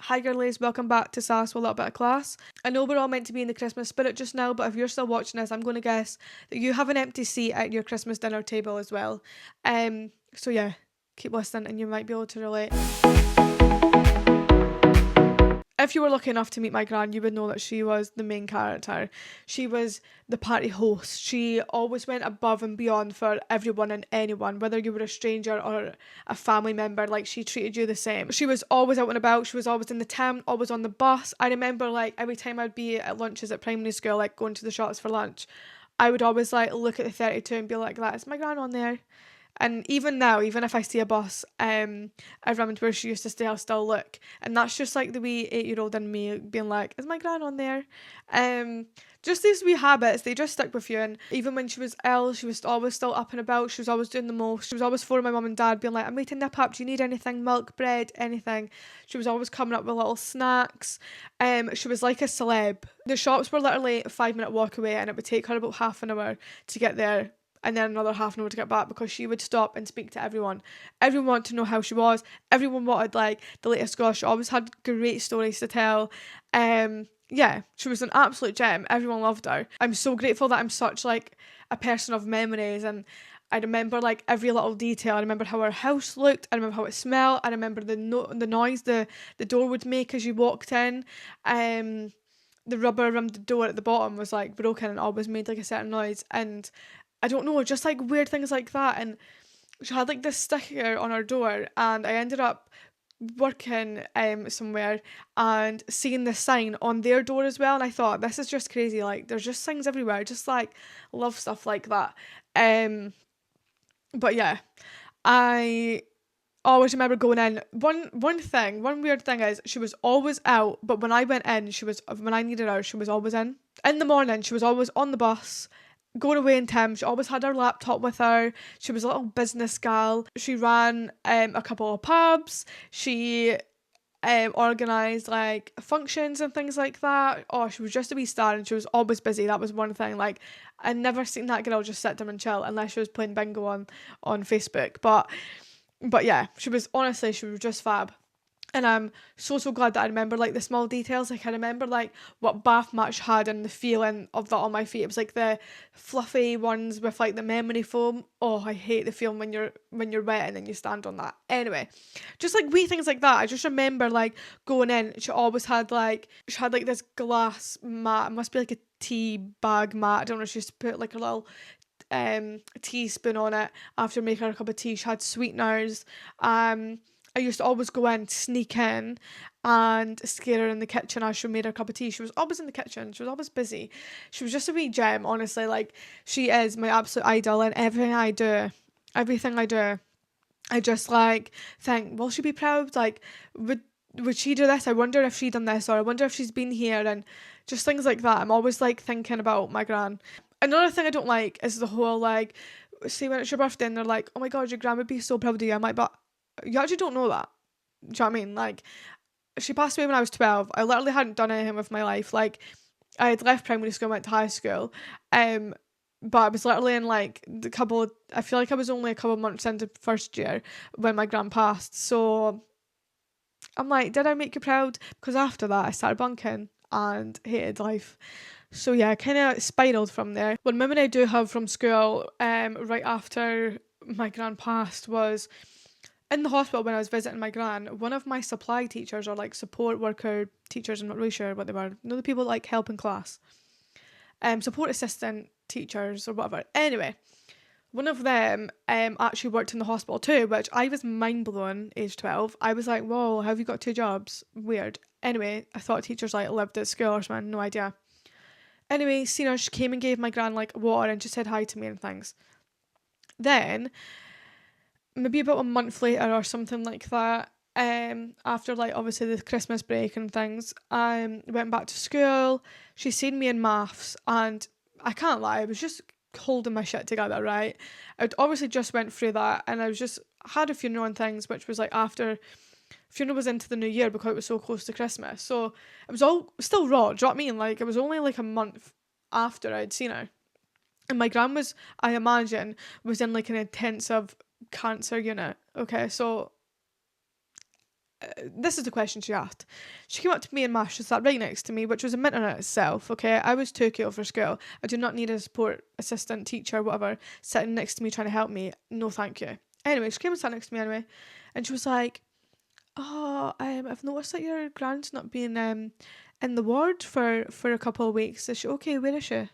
Hi girlies, welcome back to Sass with a little bit of class. I know we're all meant to be in the Christmas spirit just now, but if you're still watching this, I'm going to guess that you have an empty seat at your Christmas dinner table as well. So yeah, keep listening and you might be able to relate. If you were lucky enough to meet my gran, you would know that she was the main character. She was the party host. She always went above and beyond for everyone and anyone, whether you were a stranger or a family member. Like, she treated you the same. She was always out and about. She was always in the town, always on the bus. I remember, like, every time I'd be at lunches at primary school, like going to the shops for lunch, I would always like look at the 32 and be like, that is my gran on there. And even now, even if I see a bus, I remember where she used to stay, I'll still look. And that's just like the wee 8-year-old in me being like, is my gran on there? Just these wee habits, they just stick with you. And even when she was ill, she was always still up and about. She was always doing the most. She was always phoning my mum and dad being like, I'm waiting to nip up. Do you need anything? Milk, bread, anything? She was always coming up with little snacks. She was like a celeb. The shops were literally a 5-minute walk away and it would take her about half an hour to get there and then another half an hour to get back because she would stop and speak to everyone. Everyone wanted to know how she was. Everyone wanted like the latest goss. She always had great stories to tell. Yeah, she was an absolute gem. Everyone loved her. I'm so grateful that I'm such like a person of memories, and I remember like every little detail. I remember how her house looked. I remember how it smelled. I remember the noise the door would make as you walked in. The rubber around the door at the bottom was like broken and always made like a certain noise, and I don't know, just like weird things like that. And she had like this sticker on her door, and I ended up working somewhere and seeing this sign on their door as well, and I thought, this is just crazy, like there's just signs everywhere. Just like love stuff like that. But yeah, I always remember going in. One weird thing is she was always out, but when I went in, when I needed her, she was always in. In the morning, she was always on the bus, going away in Tim. She always had her laptop with her. She was a little business gal. She ran a couple of pubs. She organised like functions and things like that. Oh, she was just a wee star, and she was always busy. That was one thing. Like, I never seen that girl just sit down and chill unless she was playing bingo on Facebook. But yeah, she was just fab. And I'm so glad that I remember like the small details. Like, I remember like what bath mat she had and the feeling of that on my feet. It was like the fluffy ones with like the memory foam. Oh, I hate the feeling when you're wet and then you stand on that. Anyway, just like wee things like that. I just remember like going in. She had this glass mat. It must be like a tea bag mat. I don't know. She used to put like a little teaspoon on it after making her a cup of tea. She had sweeteners. I used to always go in, sneak in, and scare her in the kitchen as she made her cup of tea. She was always in the kitchen. She was always busy. She was just a wee gem, honestly. Like, she is my absolute idol, and everything I do, I just like think, will she be proud? Like, would she do this? I wonder if she done this, or I wonder if she's been here, and just things like that. I'm always like thinking about my gran. Another thing I don't like is the whole like, say when it's your birthday and they're like, oh my god, your gran would be so proud of you. I'm like, but you actually don't know that. Do you know what I mean? Like, she passed away when I was 12. I literally hadn't done anything with my life. Like, I had left primary school and went to high school. But I was literally in like I feel like I was only a couple of months into first year when my gran passed. So I'm like, did I make you proud? Because after that I started bunking and hated life. So yeah, I kind of spiraled from there. One memory I do have from school, right after my gran passed, was in the hospital when I was visiting my gran. One of my supply teachers, or like support worker teachers, I'm not really sure what they were. You know, the people that like help in class, support assistant teachers or whatever. Anyway, one of them actually worked in the hospital too, which I was mind blown. Age 12, I was like, whoa, how have you got 2 jobs? Weird. Anyway, I thought teachers like lived at school or something. No idea. Anyway, seen her, she came and gave my gran like water and just said hi to me and things. Then, maybe about a month later or something like that, after like obviously the Christmas break and things, I went back to school. She seen me in maths, and I can't lie, I was just holding my shit together, right? I'd obviously just went through that, and I was just had a funeral and things, which was like after funeral was into the new year because it was so close to Christmas. So it was all still raw, do you know what I mean? Like, it was only like a month after I'd seen her. And my gran was, I imagine, was in like an intensive cancer unit. Okay, so this is the question she asked. She came up to me in maths. She sat right next to me, which was a minute in itself, okay? I was too cute for school. I do not need a support assistant, teacher, whatever, sitting next to me trying to help me. No, thank you. Anyway, she came and sat next to me anyway. And she was like, oh, I've noticed that your grand's not been in the ward for a couple of weeks. Is she okay? Where is she?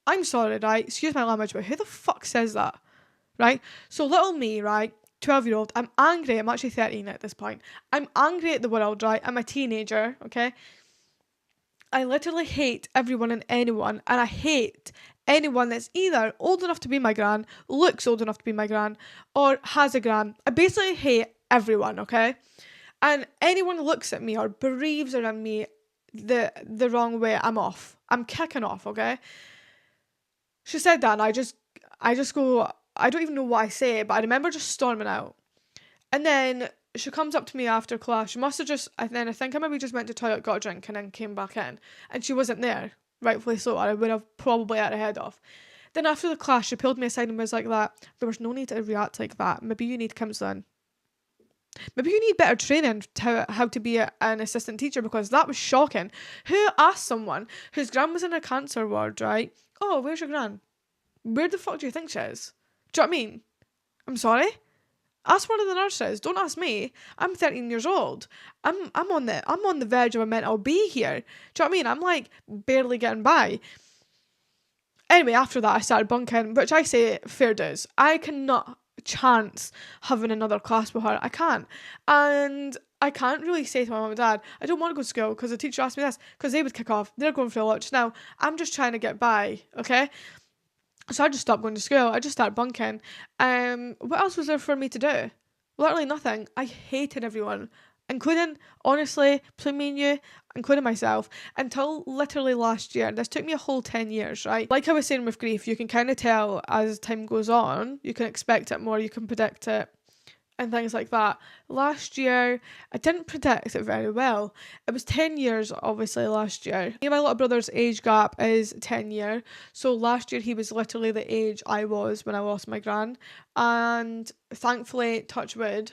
I'm sorry, right? Excuse my language, but who the fuck says that? Right? So little me, right? 12-year-old, I'm angry. I'm actually 13 at this point. I'm angry at the world, right? I'm a teenager, okay? I literally hate everyone and anyone, and I hate anyone that's either old enough to be my gran, looks old enough to be my gran, or has a gran. I basically hate everyone, okay? And anyone who looks at me or bereaves around me the wrong way, I'm off. I'm kicking off, okay? She said that, and I just go, I don't even know what I say, but I remember just storming out. And then she comes up to me after class. She must have just, and then I think I maybe just went to the toilet, got a drink, and then came back in. And she wasn't there, rightfully so. I would have probably had her head off. Then after the class, she pulled me aside and was like that. There was no need to react like that. Maybe you need counselling. Maybe you need better training to how to be an assistant teacher, because that was shocking. Who asked someone whose gran was in a cancer ward, right? Oh, where's your gran? Where the fuck do you think she is? Do you know what I mean? I'm sorry? Ask one of the nurses. Don't ask me. I'm 13 years old. I'm on the verge of a mental B here. Do you know what I mean? I'm like barely getting by. Anyway, after that I started bunking, which I say fair dues. I cannot chance having another class with her. I can't. And I can't really say to my mum and dad, I don't want to go to school because the teacher asked me this, because they would kick off. They're going for a lunch now. I'm just trying to get by, okay? So I just stopped going to school. I just started bunking. What else was there for me to do? Literally nothing. I hated everyone, including, honestly, between me and you, including myself, until literally last year. This took me a whole 10 years, right? Like I was saying with grief, you can kind of tell as time goes on, you can expect it more, you can predict it, and things like that. Last year, I didn't predict it very well. It was 10 years, obviously, last year. Me and my little brother's age gap is 10 years. So last year, he was literally the age I was when I lost my gran. And thankfully, touch wood,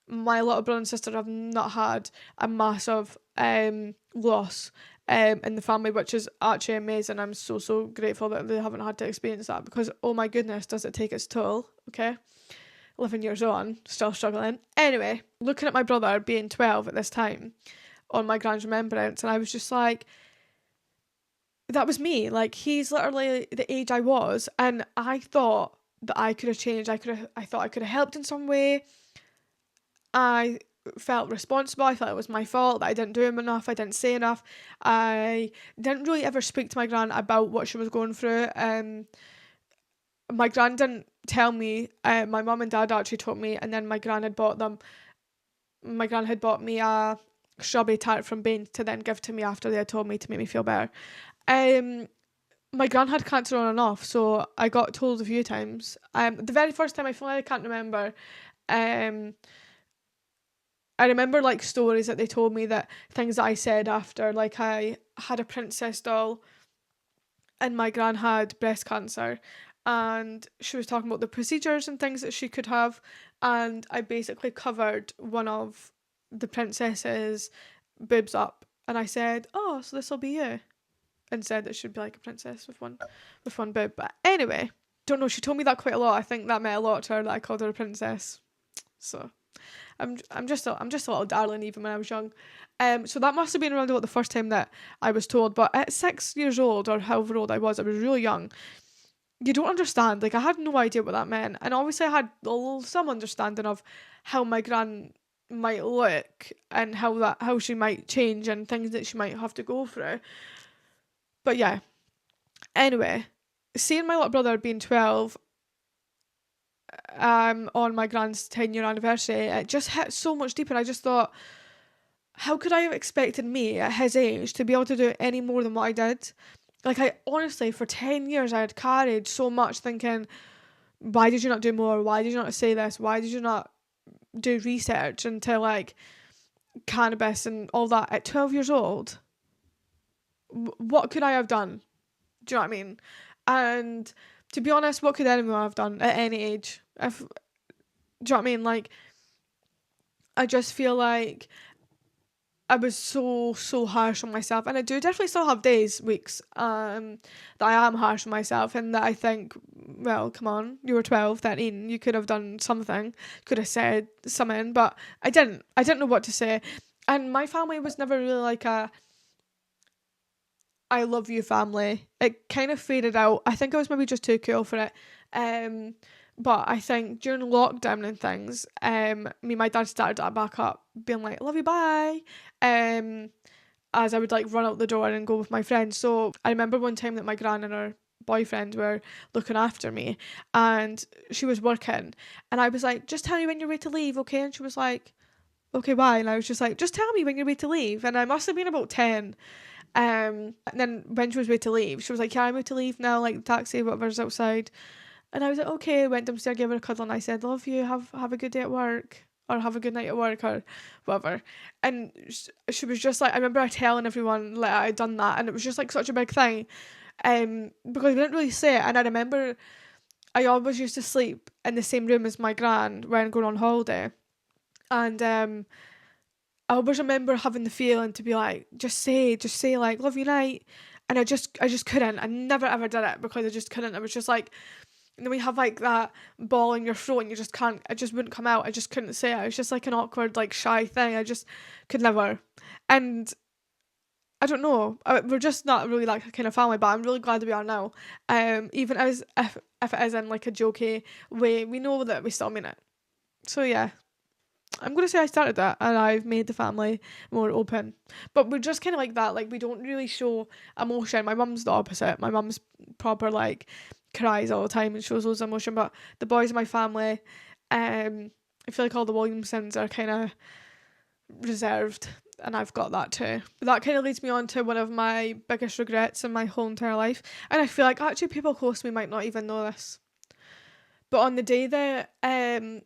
my little brother and sister have not had a massive loss in the family, which is actually amazing. I'm so grateful that they haven't had to experience that, because, oh my goodness, does it take its toll, okay? 11 years on, still struggling. Anyway, looking at my brother being 12 at this time on my gran's remembrance, and I was just like, that was me. Like, he's literally the age I was, and I thought that I could have changed. I thought I could have helped in some way. I felt responsible. I felt it was my fault that I didn't do him enough. I didn't say enough. I didn't really ever speak to my gran about what she was going through. My gran didn't tell me. My mum and dad actually told me, and then my gran had bought me a strawberry tart from Bain to then give to me after they had told me, to make me feel better. My gran had cancer on and off, so I got told a few times. The very first time, I can't remember. I remember like stories that they told me, that things that I said after, like I had a princess doll and my gran had breast cancer, and she was talking about the procedures and things that she could have, and I basically covered one of the princess's boobs up, and I said, oh, so this will be you, and said that she'd be like a princess with one boob. But anyway, don't know, she told me that quite a lot. I think that meant a lot to her that I called her a princess. So I'm just a little darling even when I was young. So that must have been around about the first time that I was told. But at 6 years old, or however old I was really young. You don't understand. Like, I had no idea what that meant. And obviously I had some understanding of how my gran might look and how she might change and things that she might have to go through. But yeah. Anyway, seeing my little brother being 12 on my gran's 10-year anniversary, it just hit so much deeper. I just thought, how could I have expected me at his age to be able to do any more than what I did? Like, I honestly, for 10 years, I had carried so much, thinking, why did you not do more? Why did you not say this? Why did you not do research into, like, cannabis and all that at 12 years old? What could I have done? Do you know what I mean? And to be honest, what could anyone have done at any age? Do you know what I mean? Like, I just feel like I was so harsh on myself, and I do definitely still have days, weeks, that I am harsh on myself, and that I think, well, come on, you were 12, 13, you could have done something, could have said something, but I didn't know what to say, and my family was never really like a I love you family. It kind of faded out. I think I was maybe just too cool for it. Um, but I think during lockdown and things, me and my dad started that back up, being like, love you, bye. Um, as I would like run out the door and go with my friends. So I remember one time that my gran and her boyfriend were looking after me, and she was working, and I was like, just tell me when you're ready to leave, okay? And she was like, okay, bye. And I was just like, just tell me when you're ready to leave. And I must have been about 10. And then when she was ready to leave, she was like, yeah, I'm ready to leave now, like the taxi, whatever's outside. And I was like, okay, went downstairs, gave her a cuddle, and I said, love you, have a good day at work, or have a good night at work, or whatever. And she was just like, I remember her telling everyone like I'd done that, and it was just like such a big thing. Because we didn't really say it, and I remember I always used to sleep in the same room as my gran when going on holiday. And I always remember having the feeling to be like, just say like, love you night. And I just couldn't. I never ever did it because I just couldn't. I was just like, and then we have like that ball in your throat and you just can't, it just wouldn't come out. I just couldn't say it. It was just like an awkward, like shy thing. I just could never. And I don't know. We're just not really like a kind of family, but I'm really glad that we are now. Even as if it is in like a jokey way, we know that we still mean it. So yeah. I'm gonna say I started that and I've made the family more open. But we're just kinda like that, like we don't really show emotion. My mum's the opposite. My mum's proper like cries all the time and shows loads of emotion, but the boys in my family, I feel like all the Williamsons are kinda reserved, and I've got that too. But that kind of leads me on to one of my biggest regrets in my whole entire life, and I feel like actually people close to me might not even know this. But on the day that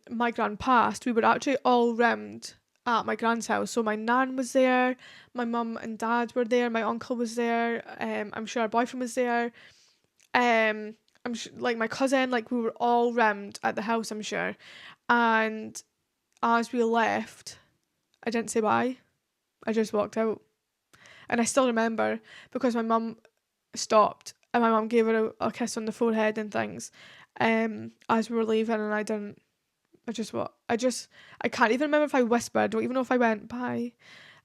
my gran passed, we were actually all round at my gran's house. So my nan was there, my mum and dad were there, my uncle was there, I'm sure our boyfriend was there, like my cousin, like we were all round at the house, I'm sure. And as we left, I didn't say bye. I just walked out. And I still remember because my mum stopped and my mum gave her a kiss on the forehead and things as we were leaving, and I didn't. I can't even remember if I whispered. I don't even know if I went bye.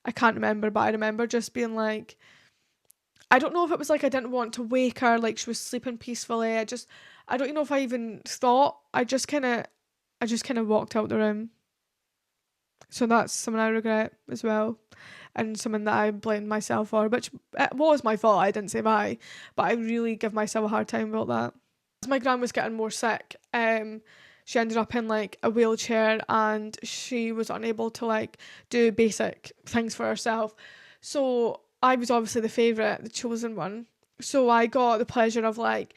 I can't remember, but I remember just being like, I don't know if it was like I didn't want to wake her, like she was sleeping peacefully. I don't even know if I even thought. I just kind of walked out the room. So that's something I regret as well, and something that I blame myself for, which it was my fault. I didn't say bye, but I really give myself a hard time about that. As my gran was getting more sick, she ended up in like a wheelchair and she was unable to like do basic things for herself. So I was obviously the favourite, the chosen one. So I got the pleasure of like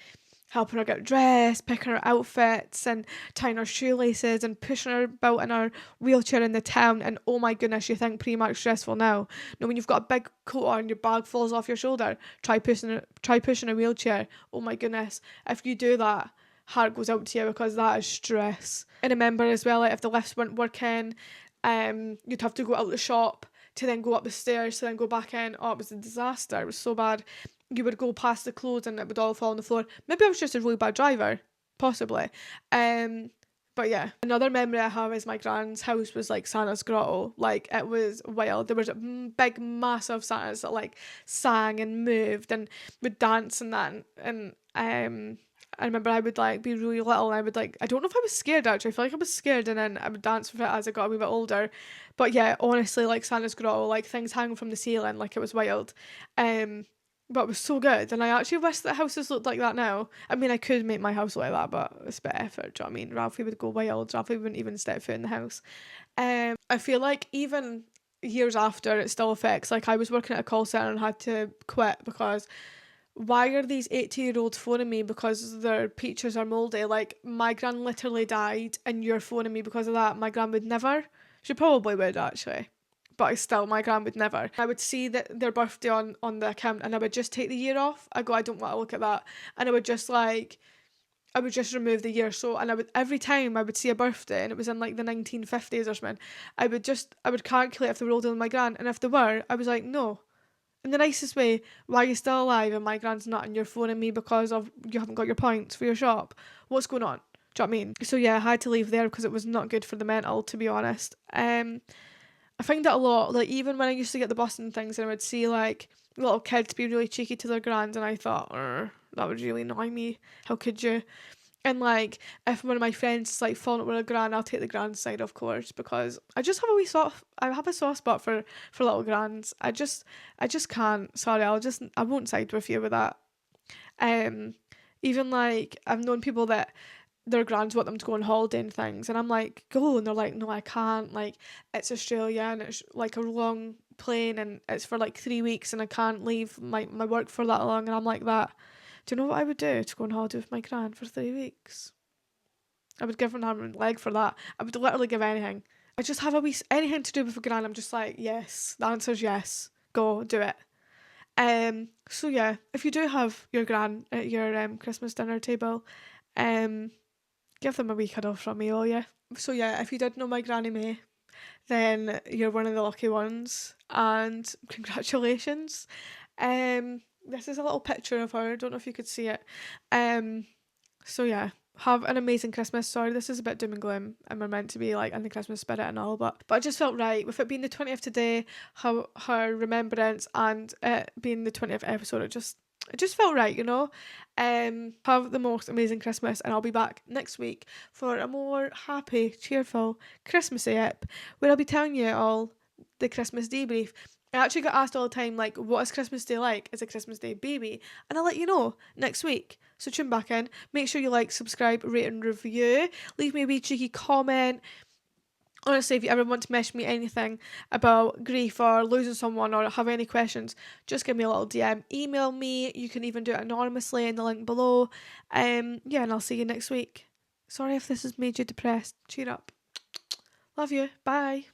helping her get dressed, picking her outfits and tying her shoelaces and pushing her about in her wheelchair in the town. And oh my goodness, you think Primark's stressful now. No, when you've got a big coat on, your bag falls off your shoulder, try pushing a wheelchair. Oh my goodness. If you do that, heart goes out to you because that is stress. And remember as well, like if the lifts weren't working, you'd have to go out the shop to then go up the stairs to then go back in. Oh, it was a disaster. It was so bad. You would go past the clothes and it would all fall on the floor. Maybe I was just a really bad driver, possibly. But yeah, another memory I have is my gran's house was like Santa's grotto. Like it was wild. There was big, massive Santas that like sang and moved and would dance and that. And I remember I would like be really little and I would like, I don't know if I was scared actually. I feel like I was scared and then I would dance with it as I got a wee bit older. But yeah, honestly, like Santa's grotto, like things hanging from the ceiling, like it was wild. But it was so good, and I actually wish that houses looked like that now. I mean, I could make my house like that, but it's a bit of effort, do you know what I mean? Ralphie would go wild, Ralphie wouldn't even step foot in the house. I feel like even years after, it still affects. Like, I was working at a call centre and had to quit because why are these 80-year-olds phoning me because their peaches are mouldy? Like, my gran literally died, and you're phoning me because of that. My gran would never. She probably would, actually. But my gran would never. I would see that their birthday on the account and I would just take the year off. I go, I don't want to look at that. And I would just like I would just remove the year. So, and I would, every time I would see a birthday and it was in like the 1950s or something, I would calculate if they were older than my gran, and if they were, I was like, no. In the nicest way, why are you still alive and my gran's not, and you're phoning me because of you haven't got your points for your shop? What's going on? Do you know what I mean? So yeah, I had to leave there because it was not good for the mental, to be honest. I find that a lot, like even when I used to get the bus and things, and I would see like little kids be really cheeky to their grands, and I thought, that would really annoy me. How could you? And like, if one of my friends is like falling out with a gran, I'll take the grand side, of course, because I just have a I have a soft spot for little grands. I just can't. Sorry, I won't side with you with that. Um, Even like I've known people that their grands want them to go on holiday and things, and I'm like, go, and they're like, no, I can't. Like, it's Australia and it's like a long plane and it's for like 3 weeks and I can't leave my work for that long, and I'm like that. Do you know what I would do to go on holiday with my gran for 3 weeks? I would give an arm and leg for that. I would literally give anything. I just have a wee anything to do with a gran. I'm just like, yes. The answer's yes. Go do it. So yeah, if you do have your gran at your Christmas dinner table, um, give them a wee cuddle from me, will you? So yeah, if you did know my Granny May, then you're one of the lucky ones, and congratulations. This is a little picture of her. I don't know if you could see it. So yeah, have an amazing Christmas. Sorry, this is a bit doom and gloom, and we're meant to be like in the Christmas spirit and all, but I just felt right with it being the 20th today, her remembrance, and it being the 20th episode. It just felt right, you know. Have the most amazing Christmas, and I'll be back next week for a more happy, cheerful, Christmassy ep, where I'll be telling you all the Christmas debrief. I actually get asked all the time, like, what is Christmas Day like? Is a Christmas Day baby? And I'll let you know next week. So tune back in. Make sure you like, subscribe, rate and review. Leave me a wee cheeky comment. Honestly, if you ever want to message me anything about grief or losing someone or have any questions, just give me a little DM. Email me. You can even do it anonymously in the link below. Yeah, and I'll see you next week. Sorry if this has made you depressed. Cheer up. Love you. Bye.